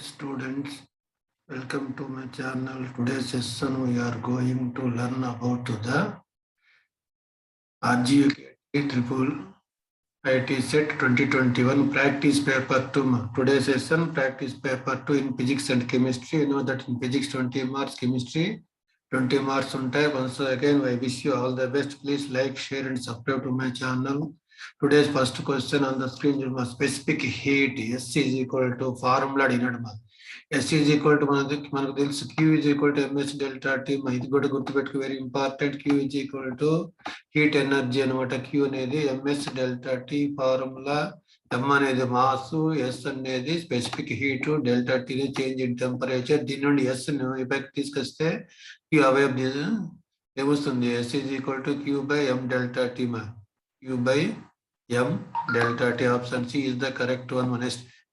Dear students, welcome to my channel. Today's session we are going to learn about the RGUK Triple IT Set 2021 Practice Paper 2. Today's session Practice Paper 2 in Physics and Chemistry. You know that in Physics 20 marks, Chemistry 20 marks on type. Once again, I wish you all the best. Please like, share and subscribe to my channel. Today's first question on the screen is specific heat. S is equal to formula denoted. S is equal to మనకు తెలుసు Q is equal to ms delta T. ఇది కూడా గుర్తుపెట్టుకు very important. Q is equal to heat energy అనమాట. Q అనేది ms delta T formula. M అనేది mass, S అనేది specific heat, delta T change in temperature. దీని నుండి S ను ఇఫెక్ట్ తీసుకొస్తే Q అవే ఏమొస్తుంది? S is equal to Q by M delta T. Q by M delta T. Option C is the correct one.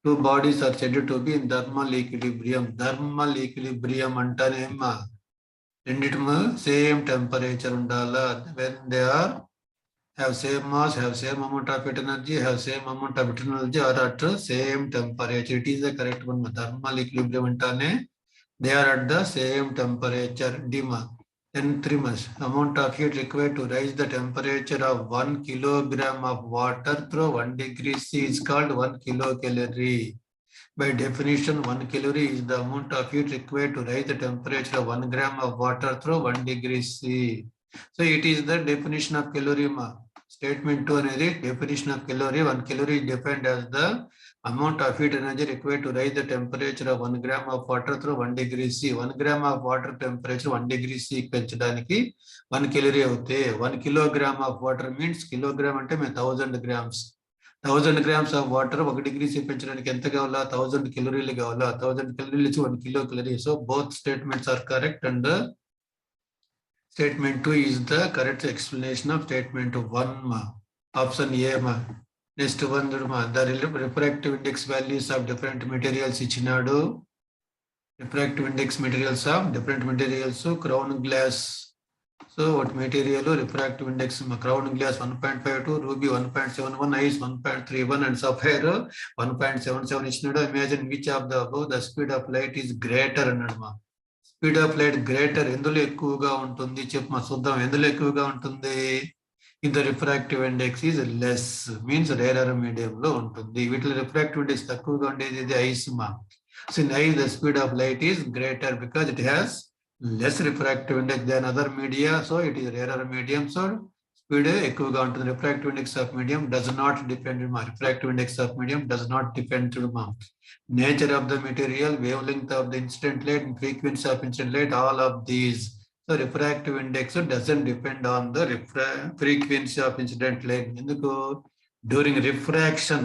Two bodies are said to be in thermal equilibrium. Thermal equilibrium అంటేనేమా రెండిటిమ same temperature ఉండాలా. when they are have same mass, have same amount of heat energy, have same amount of heat energy are at same temperature. It is the correct one. Thermal equilibrium అంటేనే they are at the same temperature. Dima. Then 3 mass amount of heat required to raise the temperature of 1 kilogram of water through 1 degree C is called 1 kilocalorie. By definition, 1 calorie is the amount of heat required to raise the temperature of 1 gram of water through 1 degree C. So it is the definition of calorie. Statement 2 అనేది definition of calorie. 1 calorie is defined as the amount of heat energy required to raise the temperature of 1 gram of water through 1 degree C. 1 gram of water temperature 1 degree C పెంచడానికి 1 calorie అవుతే 1 kilogram of water means kilogram అంటే 1000 grams. 1000 grams of water 1 degree C పెంచడానికి ఎంత కావాలా? 1000 calories కావాలా. 1000 calories 1 kilocalorie. So both statements are correct and statement 2 is the correct explanation of statement 1. Option A. Next one, the refractive index values of different materials ఇచ్చినాడు. Refractive index materials of different materials. Crown glass. So what material? Refractive index crown glass 1.52, ruby 1.71, ice 1.31 and sapphire 1.77 ఇచ్చినాడు. Imagine which of the above the speed of light is greater అన్నాడు. Speed of light greater ఎందులో ఎక్కువగా ఉంటుంది చెప్పమా చూద్దాం. ఎందులో ఎక్కువగా ఉంటుంది? In the refractive index is less means rarer medium లో ఉంటుంది. వీటిలో రిఫ్రాక్టివ్ ఇండెక్స్ తక్కువగా ఉండేది ఇది ఐస్ మా. So in ice the speed of light is greater because it has less refractive index than other media. So it is rarer medium. So speed ఎక్కువగా ఉంటుంది. Refractive index of medium does not depend మా. Refractive index of medium does not depend మా. Nature of the material, wavelength of the incident light, and frequency of incident light, all of these. So refractive index doesn't depend on the frequency of incident light. ఎందుకు? During refraction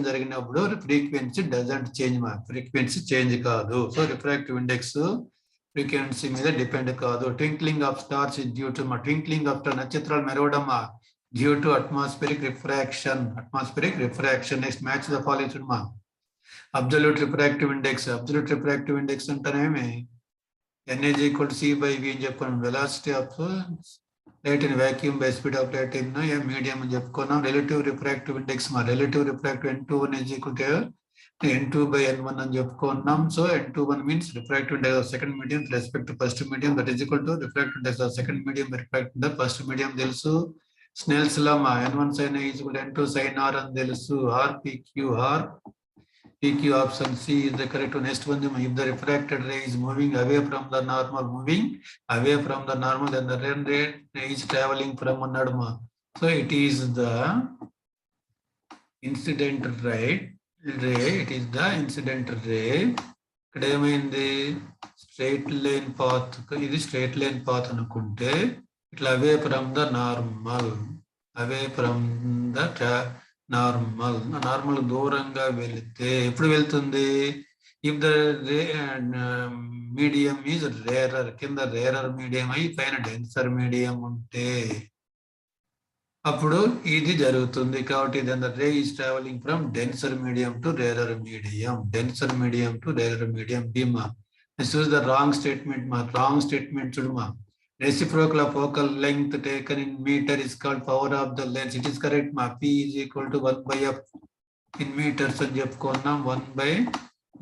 జరిగినప్పుడు frequency doesn't change మా. frequency change కాదు. So refractive index frequency మీద depend కాదు. Twinkling of stars is due to twinkling of నక్షత్రాలు మెరవడమా due to atmospheric refraction. Next match the following చూడమా. Absolute refractive index అంటేనేమి n is equal to c by v అని చెప్పుకున్నాం. Velocity of light in vacuum by speed of light in medium అని చెప్పుకున్నాం. Relative refractive index n21 is equal to n2 by n1 అని చెప్పుకున్నాం. So n21 means refractive index of second medium respect to first medium that is equal to refractive index of second medium refractive index first medium తెలుసు. Snell's law n1 sin a is equal to n2 sin r అని తెలుసు. PQ option C is the correct one. Next one, if the refracted ray is moving away from the normal, then the ray is traveling from another. So it is the incident ray. It is the incident ray. ఇక్కడ ఏమైంది? Straight line path. ఇది straight line path అనుకుంటే ఇట్లా away from the normal దూరంగా వెళితే ఎప్పుడు వెళ్తుంది? If the medium is rarer, కింద రేరర్ మీడియం అయి పైన డెన్సర్ మీడియం ఉంటే అప్పుడు ఇది జరుగుతుంది. కాబట్టి then the ray is travelling from denser medium to rarer medium. డిమా this is the wrong statement చూడమా. Reciprocal of focal length taken in meter is called power of the lens. It is correct ma. P is equal to 1 by f in meters అని చెప్పుకున్నాం. 1 by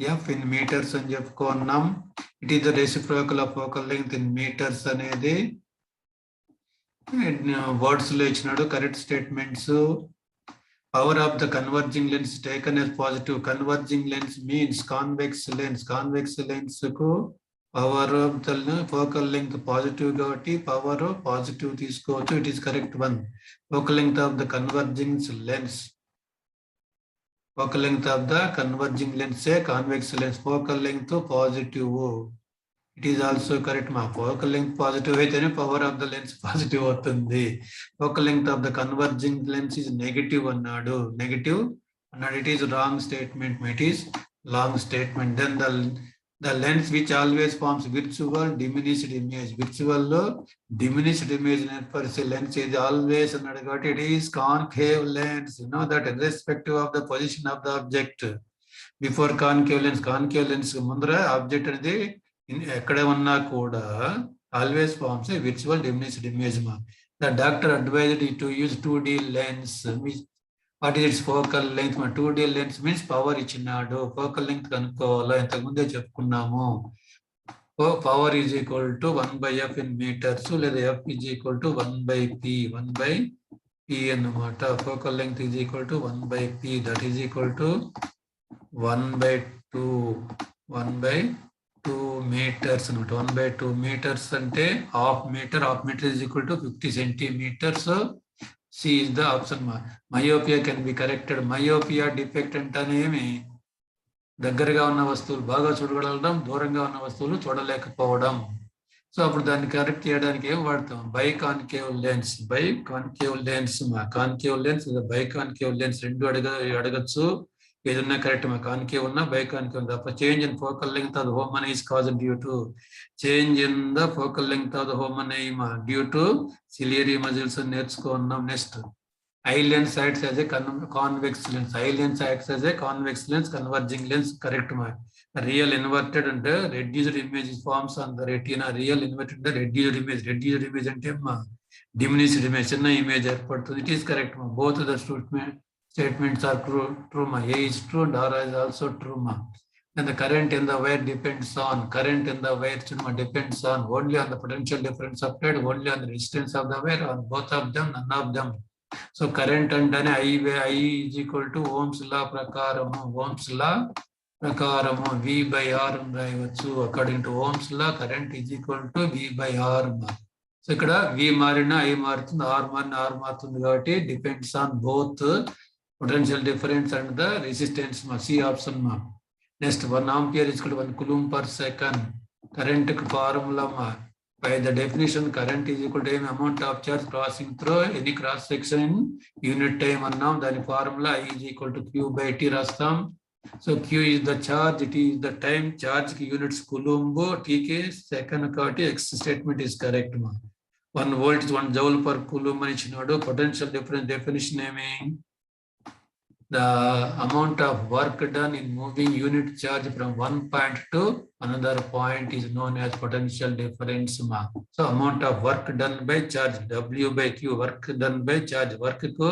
F in meters అని చెప్పుకున్నాం. It is the reciprocal of focal length in meters అనేది words లో ఇచ్చినాడు. Correct statements. Power of the converging lens taken as positive. Converging lens means convex lens. Convex lens ku power of the focal length positive కాబట్టి power positive తీసుకోవచ్చు. It is correct one. Focal length of the converging lens. Focal length of the converging lens say convex lens. Focal length positive. It is also correct ma. Focal length positive aitene power of the lens positive avutundi. Focal length of the converging lens is negative annadu. Negative annadu. It is wrong statement. It is long statement. Then the lens which always forms virtual diminished image. Virtual diminished image for lens is always annadu. It is concave lens. You know that irrespective of the position of the object. Before concave lens mundra object అనేది ఎక్కడ ఉన్నా కూడా always forms a virtual diminished image. The doctor advised to use 2D lens. What is its focal length? 2D lens means power ఇచ్చినాడు. Focal length కనుక్కోవాలా, ఇంతకు ముందే చెప్పుకున్నాము. Power is equal to 1/f in meters లేదా f is equal to 1/p. 1/p అన్నమాట. Focal length is equal to 1/p. That is equal to 1/2. 1/2 meters. 1/2 meters అంటే half meter. Half meter is equal to 50 centimeters. C is the option. Myopia can be corrected. Myopia defect అంటేనేమి దగ్గరగా ఉన్న వస్తువులు బాగా చూడగలగడం, దూరంగా ఉన్న వస్తువులు చూడలేకపోవడం. So అప్పుడు దాన్ని కరెక్ట్ చేయడానికి ఏం వాడతాం? Biconcave lens. Biconcave lens. Concave lens biconcave lens రెండు అడగచ్చు. ఏదన్నా కరెక్ట్ కాన్కేవ్ ఉన్నా బైకాన్కేవ్ తప్ప. Change in focal length of the human is caused due to change in the focal length of the human due to ciliary muscles నేర్చుకున్నాం. Next eye lens acts as a convex lens. Eye lens acts as a convex lens. Converging lens correct real inverted అంటే reduced image forms on the retina. Real inverted అంటే reduced image. Reduced image అంటే diminished image, చిన్న image ఏర్పడుతుంది. It is correct. Both the statements are true. A is true and R is also true. And the current in the wire depends on depends on only on the potential difference applied, only on the resistance of the wire, on both of them, none of them. So current and I is equal to Ohm's law prakaramu. Ohm's law prakaramu V by R rayavachu. According to Ohm's law, current is equal to V by R. So ikkada V marina I marutundi, R marina R marutundi kabatti depends on both potential difference and the resistance. C option. Next, 1 ampere is equal to 1 coulomb per second. Current formula by the definition, current is equal to amount of charge crossing through any cross section in unit time annam. Dani formula I is equal to Q by T rastam. So Q is the charge, T is the time. Charge ki units coulomb, T ke second kabatti X statement is correct. 1 volt is 1 joule per coulomb ani ichhinadu. Potential difference definition the amount of work done in moving unit charge from one point to another point is known as potential difference. So amount of work done by charge, W by Q, work done by charge. Work ko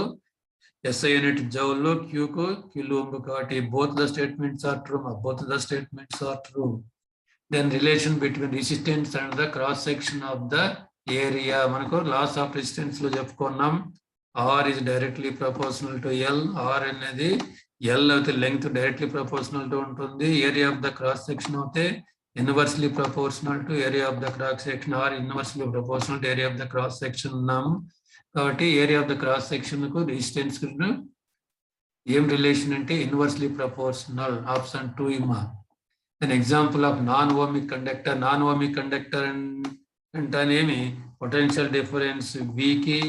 SI unit joule, Q ko coulomb kabatti both the statements are true. Both the statements are true. Then relation between resistance and the cross section of the area. Manaku loss of resistance lo cheppukunnam. R is directly proportional to L. R అనేది L అయితే length directly proportional to ఉంటుంది. Area of the cross section అయితే inversely proportional to area of the cross section. R inversely proportional to area of the cross section ఉన్నాము కాబట్టి area of the cross section కు resistance కు ఏం relation అంటే inversely proportional. Option 2 ఇమా. An example of non-ohmic conductor. Non-ohmic conductor అంటేనేమి potential difference V కి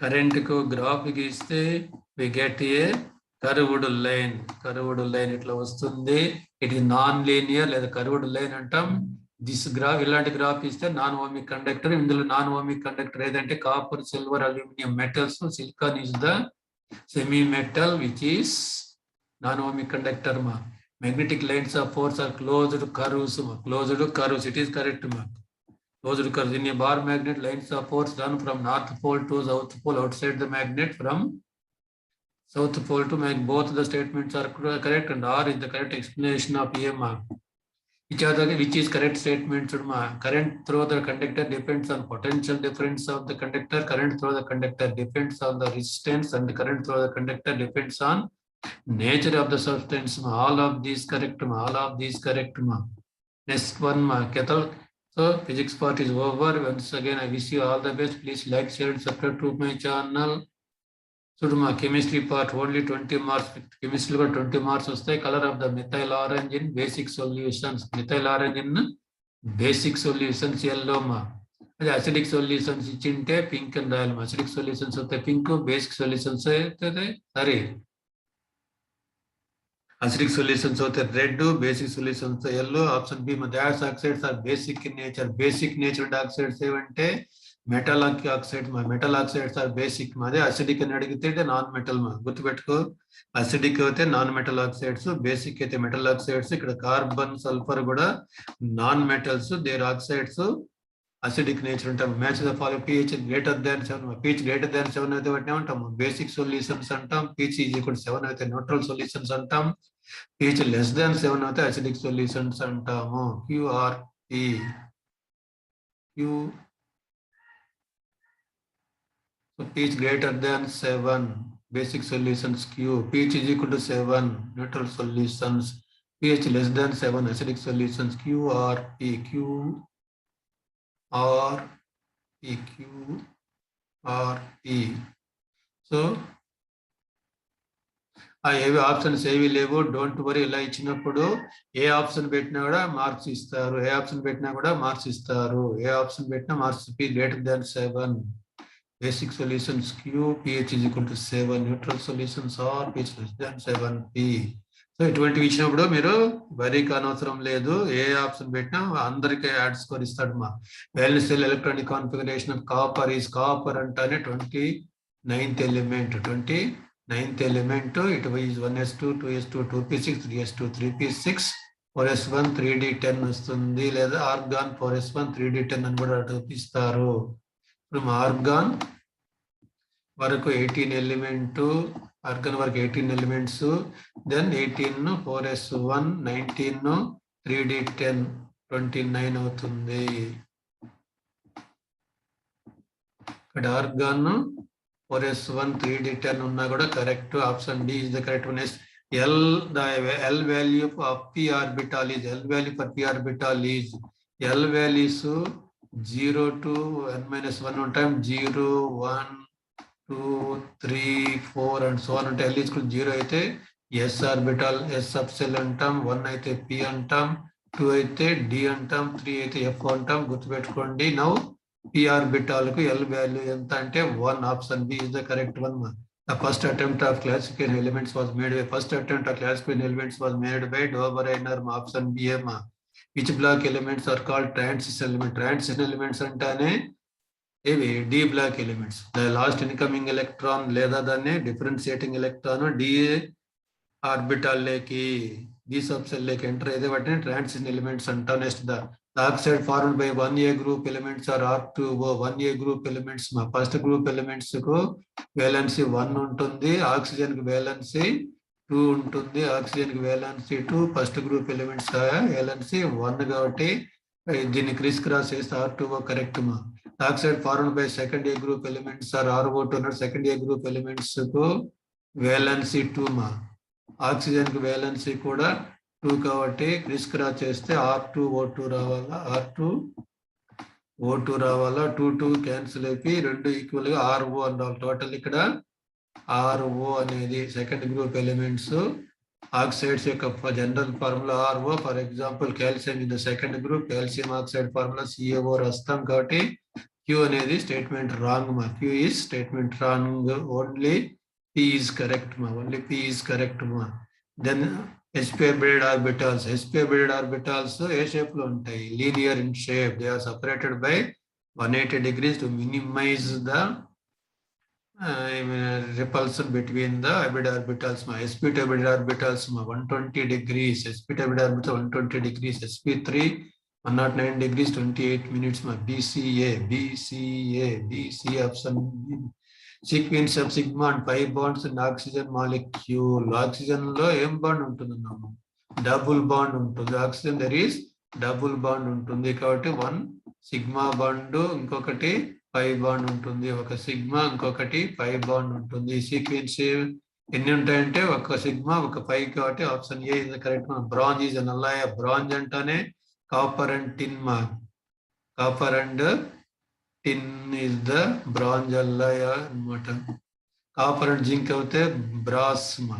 current ko graph giste we get a curved line. Curved line itla vastundi. It is non-linear లేదా curved line అంటాం. This graph ఇలాంటి graph ఇస్తే non ohmic conductor. ఇందులో non ohmic conductor ఏదంటే copper, silver, aluminium metals. Silicon is the semi metal which is non ohmic conductor. Magnetic lines of force are closed curves. Closed curves. It is correct. Closed curves. In a bar magnet, lines of force run from north pole to south pole outside the magnet from south pole to make both the statements are correct, and R is the correct explanation of EMR. Which is correct statement? Current through the conductor depends on potential difference of the conductor. Current through the conductor depends on the resistance, and current through the conductor depends on nature of the substance. All of these correct. All of these correct. Next one, Ketal. So physics part is over. Once again, I wish you all the best. Please like, share, and subscribe to my channel. So chemistry part only 20 marks. Chemistry 20 marks వస్తాయి. Color of the methyl orange in basic solutions. Methyl orange in basic solutions yellow ma. అదే acidic solutions ఇచ్చింటే pink అని రాయాలి. acidic solutions అయితే pink, basic solutions అయితే సరే. acidic solutions అయితే red, basic solutions yellow. Option B, gas oxides are basic in nature. Basic nature oxides ఏమంటే metal oxide. Metal oxides are basic. అదే acidic అని అడిగితే నాన్ మెటల్. గుర్తుపెట్టుకో, acidic అయితే నాన్ మెటల్ ఆక్సైడ్స్, బేసిక్ అయితే metal oxides. ఇక్కడ carbon, sulphur కూడా non metals, their oxides acidic nature ఉంటాం. Match the follow pH greater than 7. pH greater than 7 అయితే వాటిని ఏమంటాము? బేసిక్ సొల్యూషన్స్ అంటాం. pH = 7 అయితే న్యూట్రల్ సొల్యూషన్స్ అంటాం. pH లెస్ దాన్ 7 అయితే అసిడిక్ సొల్యూషన్స్ అంటాము. QRP. So pH greater than 7, basic solutions Q. pH = 7, neutral solutions. pH less than 7, acidic solutions. QRP. So ఏవి options ఏవి లేవు. Don't worry. ఇలా ఇచ్చినప్పుడు ఏ ఆప్షన్ పెట్టినా కూడా మార్క్స్ ఇస్తారు. ఏ ఆప్షన్ పెట్టినా కూడా మార్క్స్ ఇస్తారు. ఏ ఆప్షన్ పెట్టినా marks. P greater than 7. Basic solutions Q, pH = 7, neutral solutions are pH less than 7, P. So ఇటువంటి ఇచ్చినప్పుడు మీరు వరీ కానవసరం లేదు. ఏ ఆప్షన్ పెట్టినా అందరికీ యాడ్ స్కోర్ ఇస్తాడు. Valence shell electronic configuration of copper is copper అంటానే 29th element. 29th element. It is 1s2, 2s2, 2p6, 3s2, 3p6, 4s1, 3d10 వస్తుంది. లేదా ఆర్గాన్ 4s1, 3d10 అని కూడా చూపిస్తారు. ఇప్పుడు ఆర్గాన్ వరకు 18 ఎలిమెంట్, ఆర్గాన్ వరకు 18 ఎలిమెంట్స్, దెన్ 18 4s1, 19 3d10, 29 అవుతుంది. ఇక్కడ ఆర్గాన్ 4s1, 3d10 ఉన్నా కూడా correct. Option D is the correct one. L value of p orbital is L value for p orbital is L values 0 to n-1 ఉంటాం. 0, 1, 2, 3, 4 and so on. అంటే L = 0 అయితే S orbital, S sub cell అంటాం. 1 అయితే P అంటాం, 2 అయితే D అంటాం, 3 అయితే F అంటాం. గుర్తుపెట్టుకోండి. నౌ P ఆర్బిటాల్ కు L వాల్యూ ఎంత అంటే 1. Option B is the correct one. The first attempt of classifying elements was made by Dobereiner. Option B. Which block elements are called transition elements? Transition elements అంటానే ఇవి D block elements. The last incoming electron లేదా దాన్ని differentiating electron D orbital లేకి, D sub cell లేకి enter అయితే వాటిని transition elements అంటాం. Next the oxide formed by 1A group elements are R2O. 1A group elements first group elements కు valency 1 ఉంటుంది, oxygen కి వేలెన్సీ 2 ఉంటుంది. ఆక్సిజన్ కి valency 2, first group elements valency 1 కాబట్టి దీన్ని క్రిస్ క్రాస్ చేస్తే R2O correct. Oxide formed by second A group elements are RO2. Second A group elements కు valency 2. Oxygen కి వేలెన్సీ కూడా 2 కాబట్టి క్రిస్ క్రాస్ చేస్తే R2O2 రావాలా, R2O2 రావాలా. 2, 2 క్యాన్సిల్ అయిపోయి 2 ఈక్వల్ గా RO అని రావాలి. టోటల్ ఇక్కడ RO అనేది సెకండ్ గ్రూప్ ఎలిమెంట్స్. ఆక్సైడ్స్ యొక్క general formula RO. For example calcium in the second group, calcium oxide formula CaO రాస్తాం. కాబట్టి Q అనేది statement wrong. Q is statement wrong. Only P is correct. Only P is correct. Then sp-braided orbitals. sp-braided orbitals ఏ shape లో ఉంటాయి? Linear in shape. They are separated by 180 degrees to minimize the repulsion between the hybrid orbitals. sp2 hybrid orbitals 120 degrees. sp2 hybrid orbital 120 degrees. sp3 109 degrees 28 minutes. BCA option sequence of sigma and pi bonds in oxygen molecule. Oxygen లో ఏం bond ఉంటుందన్నాము? Double bond ఉంటుంది. Oxygen there is double bond ఉంటుంది కాబట్టి 1 sigma bond, ఇంకొకటి పై bond ఉంటుంది. ఒక sigma, ఇంకొకటి పై బాండ్ ఉంటుంది. సీక్వెన్స్ ఎన్ని ఉంటాయంటే ఒక సిగ్మా, ఒక పై, కాబట్టి option A is the correct one. Bronze is an alloy. Bronze అంటానే కాపర్ అండ్ టిన్ మా. Copper and tin is the bronze alloy అన్నమాట. కాపర్ అండ్ జింక్ అయితే బ్రాస్ మా.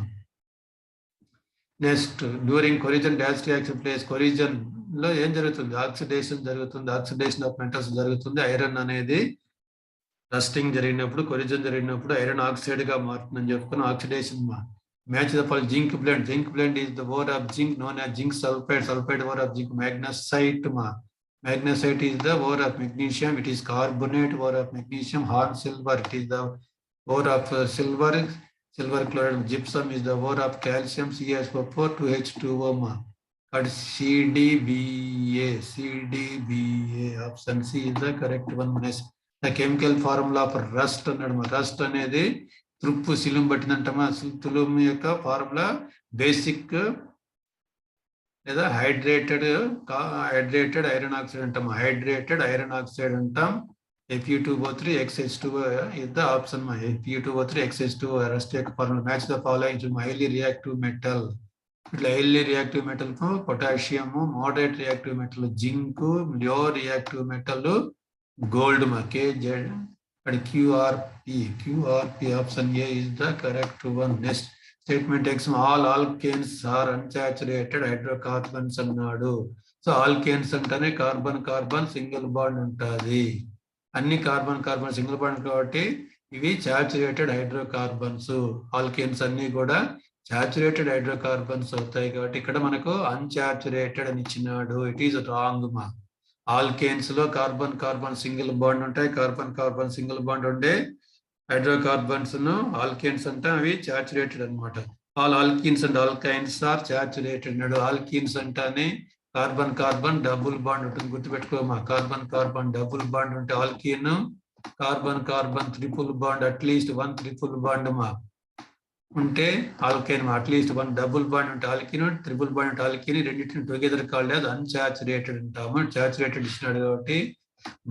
Next, during corrosion dash reaction place. Corrosion లో ఏం జరుగుతుంది? Oxidation జరుగుతుంది. Oxidation of metals జరుగుతుంది. ఐరన్ అనేది రస్టింగ్ జరిగినప్పుడు, కొరిజన్ జరిగినప్పుడు ఐరన్ ఆక్సైడ్ గా మారుతుందని చెప్పుకుని ఆక్సిడేషన్ మా. Match the follow. Zinc blende. Zinc blend is the ore of zinc known as zinc sulphide. Sulphide ore of zinc. Magnesite మా. Magnesite is the ore of magnesium. It is carbonate ore of magnesium. Horn silver, it is the ore of silver. Silver chloride. Gypsum is the ore of calcium. CaSO4 2H2O ma. But CdBa. CdBa. Option C is the correct one. The chemical formula for rust. Rust అనేది తుప్పు సిలుం పట్టిందంటమా. తులుము యొక్క formula basic లేదా hydrated iron oxide అంటాం. Hydrated iron oxide అంటాం. Fe2O3 XH2O is the option. Fe2O3 XH2O rust యొక్క formula. Match the following highly reactive metal. ఇట్లా highly reactive metal potassium, moderate reactive metal zinc, low reactive metal gold మా. KZ and QRP option A is the correct one. Next statement X, all alkanes are unsaturated hydrocarbons అన్నాడు. So alkanes అంటేనే carbon carbon single bond ఉంటుంది. అన్ని carbon carbon single bond కాబట్టి ఇవి saturated hydrocarbons. Alkanes అన్ని కూడా saturated hydrocarbons అవుతాయి కాబట్టి ఇక్కడ మనకు అన్సాచురేటెడ్ అని ఇచ్చినాడు. ఇట్ ఈస్ రాంగ్ మా. ఆల్కేన్స్ లో కార్బన్ కార్బన్ సింగిల్ బాండ్ ఉంటాయి. కార్బన్ కార్బన్ సింగిల్ బాండ్ ఉండే హైడ్రోకార్బన్స్ ను ఆల్కేన్స్ అంటే అవి సాచురేటెడ్ అనమాట. All alkenes and alkynes are saturated అన్నాడు. ఆల్కీన్స్ అంటానే కార్బన్ కార్బన్ డబుల్ బాండ్ ఉంటుంది. గుర్తుపెట్టుకోమా. కార్బన్ కార్బన్ డబుల్ బాండ్ ఉంటే alkene, carbon carbon triple bond at least 1 triple bond మా ఉంటే ఆల్కైన్ మా. అట్లీస్ట్ 1 డబుల్ బాండ్ ఉంటే ఆల్కీన్, ట్రిపుల్ బాండ్ ఉంటే ఆల్కీన్. రెండింటిని టుగెదర్ కాల్డ్ యాజ్ అన్సాచురేటెడ్ అంటాము. సాచురేటెడ్ ఇచ్చినాడు కాబట్టి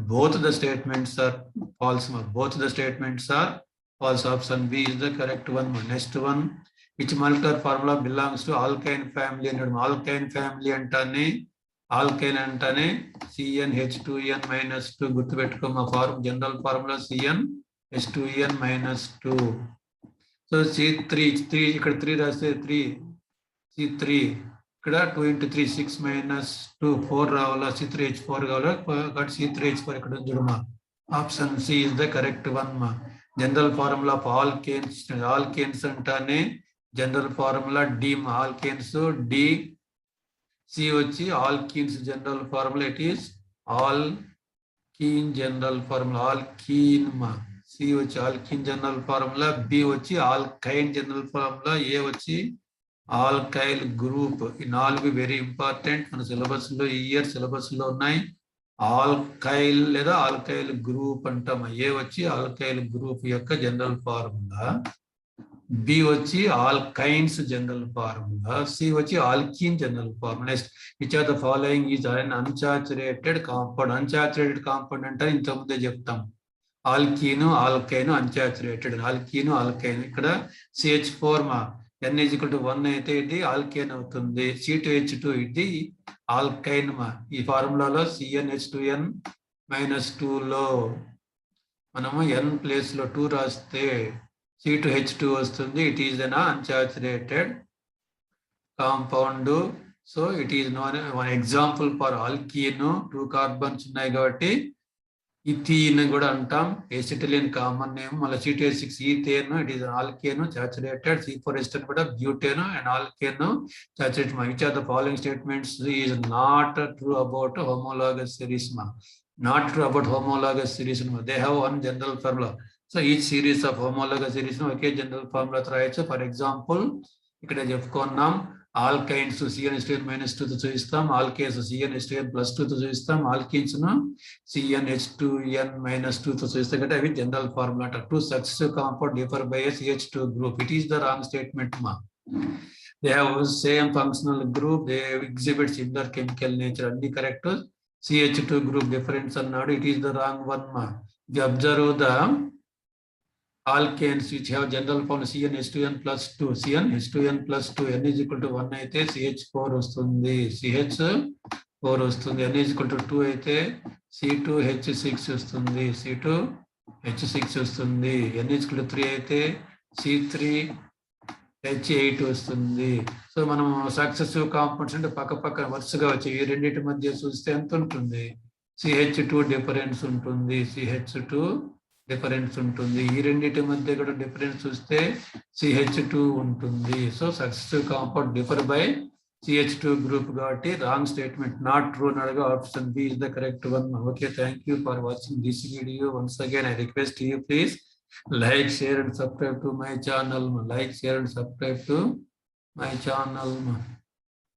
both the statements are false. Both the statements are false. Option B is the correct one. Next one, which molecular formula belongs to alkyne family? Alkyne family antane CnH2n-2 గుర్తుపెట్టుకోమా. General formula CnH2n-2. So C3 ఇక్కడ 3 రాస్తే 3 C3 ఇక్కడ 2 into 3 6 minus 2 4 రావాలా. C3H4 కావాలా కాబట్టి C3H4 ఇక్కడ చూడమా. Option C is the correct one మా. General formula of alkanes. Alkanes అంటానే జనరల్ ఫార్ములా డి మా. Alkanes D. సి వచ్చి alkenes general formula. It is alkene general formula. Alkene మా. సి వచ్చి ఆల్కీన్ జనరల్ ఫార్ములా. బి వచ్చి alkyne general formula. ఏ వచ్చి alkyl group. ఈ 4 very important మన syllabus లో, ఈ ఇయర్ సిలబస్ లో ఉన్నాయి. ఆల్కైల్ లేదా ఆల్కైల్ గ్రూప్ అంటాం. ఏ వచ్చి ఆల్కైల్ గ్రూప్ యొక్క జనరల్ ఫార్ములా. బి వచ్చి ఆల్కైన్స్ జనరల్ ఫార్ములా. సి వచ్చి alkene general formula. Next, which are the following is an unsaturated compound. Unsaturated compound అంటే ఇంతకుముందే చెప్తాం. Alkene, alkyne, unsaturated. Alkene, alkyne. ఇక్కడ CH4 మా. N=1 అయితే ఇది ఆల్కేన్ అవుతుంది. C2H2 ఇది ఆల్కైన్ మా. ఈ ఫార్ములాలో CnH2n-2 లో మనము N ప్లేస్ లో 2 రాస్తే C2H2 వస్తుంది. It is an unsaturated compound. So it is known one example for alkene. 2 carbons ఉన్నాయి కాబట్టి ఇథీన్ కూడా అంటాం. Acetylene common name. మళ్ళీ C2H6 ethane. It is alkane saturated. C4H10 కూడా butane and alkane saturated. Which are the following statements is not true about homologous series మా. Not true about homologous series. They have one general formula. So each series of homologous series ఒకే general formula రాయొచ్చు. For example ఇక్కడ చెప్పుకున్నాం alkynes CnH2n -2 తో చూపిస్తాం, alkanes CnH2n+2 తో చూపిస్తాం, alkenes ను CnH2n -2 తో చూపిస్తాం కాబట్టి అవి జనరల్ ఫార్ములా అంటారు. 2 successive compound differ by CH2 group. It is the wrong statement మా. They have same functional group, they exhibit similar chemical nature. అన్ని కరెక్ట్. CH2 group difference అన్నాడు. It is the wrong one ma. If you observe the alkanes which have general form CnH2n+2, CnH2n+2, n is equal to 1 అయితే CH4 వస్తుంది, CH4 వస్తుంది. n is equal to 2 అయితే C2H6 వస్తుంది, C2H6 వస్తుంది. n is equal to 3 అయితే C3H8 వస్తుంది. So మనం successive compounds అంటే పక్క పక్కన వరుసగా వచ్చి ఈ రెండింటి మధ్య చూస్తే ఎంత ఉంటుంది? CH2 డిఫరెన్స్ ఉంటుంది, CH2 డిఫరెన్స్ ఉంటుంది. ఈ రెండింటి మధ్య కూడా డిఫరెన్స్ చూస్తే CH2 ఉంటుంది. So successive compound differ by CH2 group కాబట్టి రాంగ్ స్టేట్మెంట్, నాట్ ట్రూ అనగా option B is the correct one. Okay, thank you for watching this video. Once again I request you please like, share and subscribe to my channel. Like, share and subscribe to my channel.